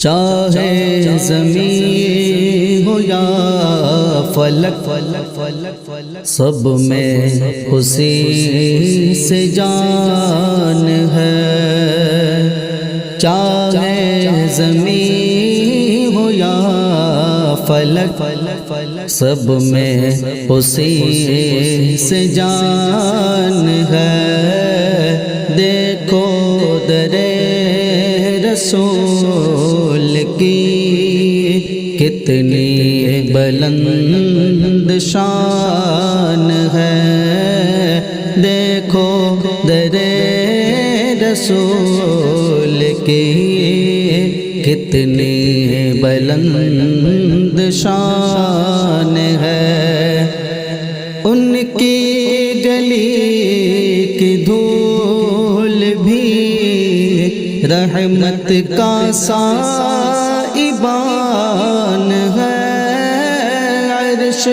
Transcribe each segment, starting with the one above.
چاہے زمین ہو یا فلک سب میں اسی سے جان ہے۔ چاہے زمین ہو یا فلک سب میں اسی سے جان ہے۔ دیکھو در رسول کی کتنی بلند شان ہے۔ دیکھو در رسول کی کتنی بلند شان ہے۔ ان کی گلی کی دھول بھی رحمت کا سائبان ہے۔ عرش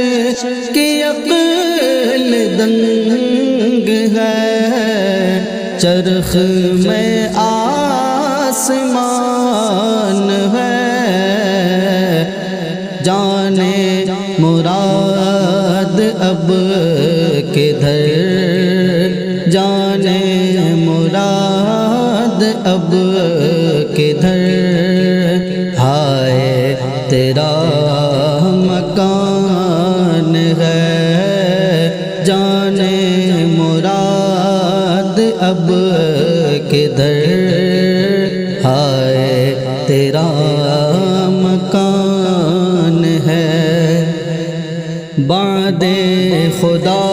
کی عقل دنگ ہے، چرخ میں آسمان ہے۔ جانے مراد اب کدھر، جانے مراد اب کدھر، ہائے تیرا مکان ہے۔ جانے مراد اب کدھر، ہائے تیرا مکان ہے۔ بعد خدا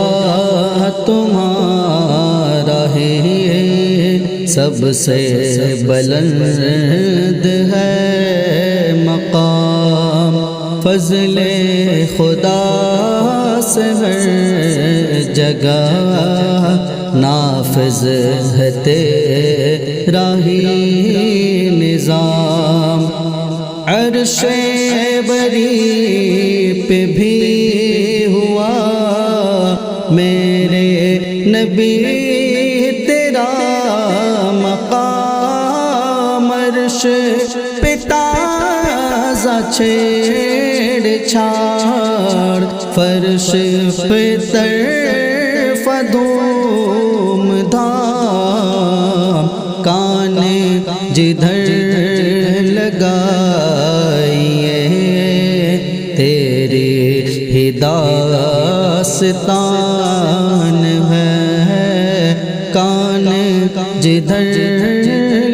تمہارا ہے سب سے بلند ہے مقام۔ فضل خدا سے ہر جگہ نافذ ہے تیرا ہی نظام۔ عرش بری پہ بھی ہوا میرے نبی تیرا مقام۔ عرش پہ تازہ چھیڑ چھاڑ، فرش پہ طرف دھوم دھام۔ کان جدھر لگائیے تیری ہی داستان ہے۔ کان جدھر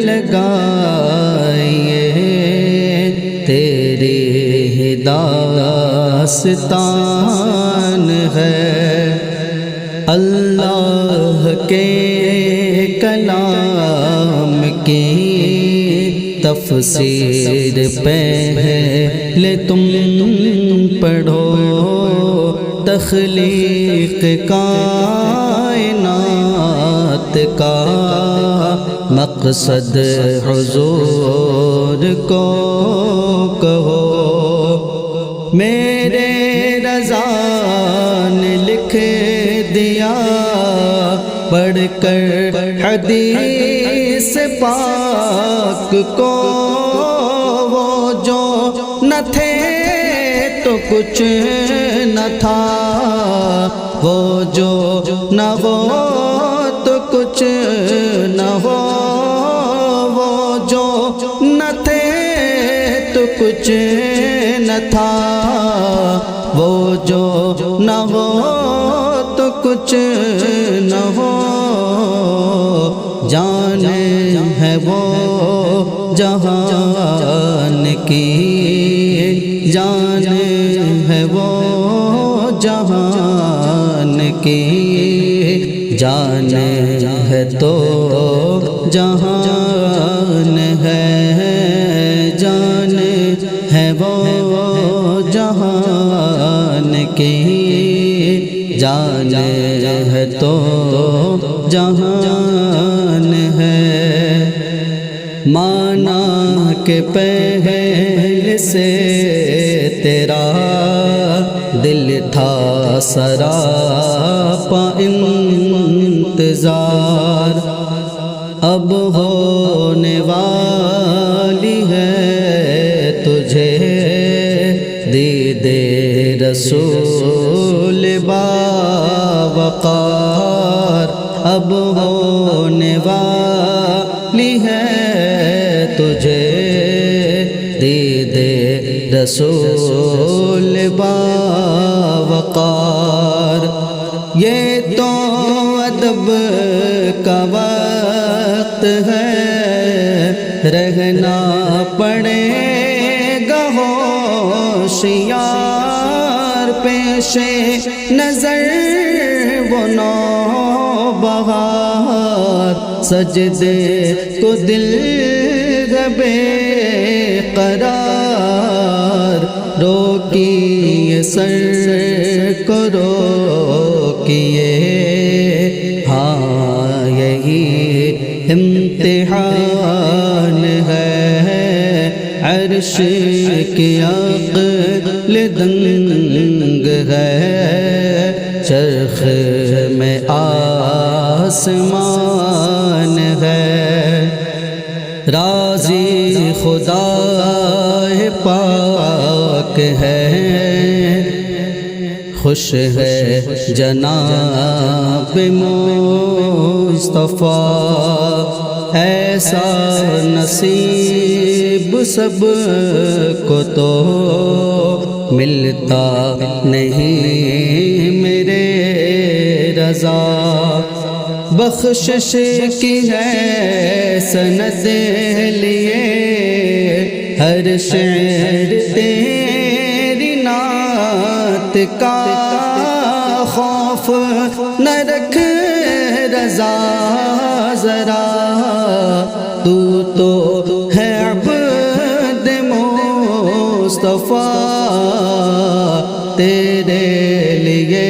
لگائیے تیری ہی داستان ہے۔ اللہ کے کلام کی تفسیر پہلے تم پڑھو، تخلیق کائنات کا مقصد حضور کو کہو۔ میرے رضا نے لکھ دیا پڑھ کر حدیث پاک کو، وہ جو نہ تھے تو کچھ نہ تھا، وہ جو نہ ہو تو کچھ نہ ہو، وہ جو نہ تھے تو کچھ نہ تھا، وہ جو نہ ہو تو کچھ نہ ہو۔ جان ہے وہ جہان کی، جان ہے وہ جہان کی، جان ہے تو جہان ہے۔ جان ہے وہ جہان کی، جان ہے تو جہان ہے۔ مانا کہ پہلے سے تیرا دل تھا سراپا انتظار، اب ہونے والی ہے رسول باوقار اب ہونے والی ہے تجھے دید رسول باوقار یہ تو ادب کا وقت ہے رہنا پڑے گا ہوشیار پیش نظر وہ نوبہار سجدے کو دل بے قرار روکیے سر کو روکیے ہاں یہی امتحان ہے عرش کی عقل دنگ ہے چرخ میں آسمان ہے راضی خدا پاک ہے خوش ہے جناب مصطفیٰ ایسا نصیب سب کو تو ملتا نہیں میرے رضا بخشش کی ہے سند لیے ہر شعر تیری نعت کا خوف نہ رکھ رضا ذرا تو ہے عبد مصطفیٰ تیرے لیے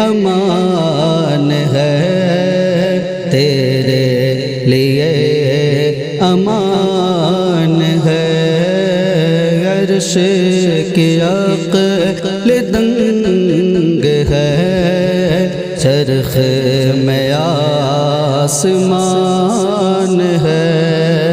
امان ہے تیرے لیے امان ہے عرش کی عقل دنگ ہے چرخ میں آسمان ہے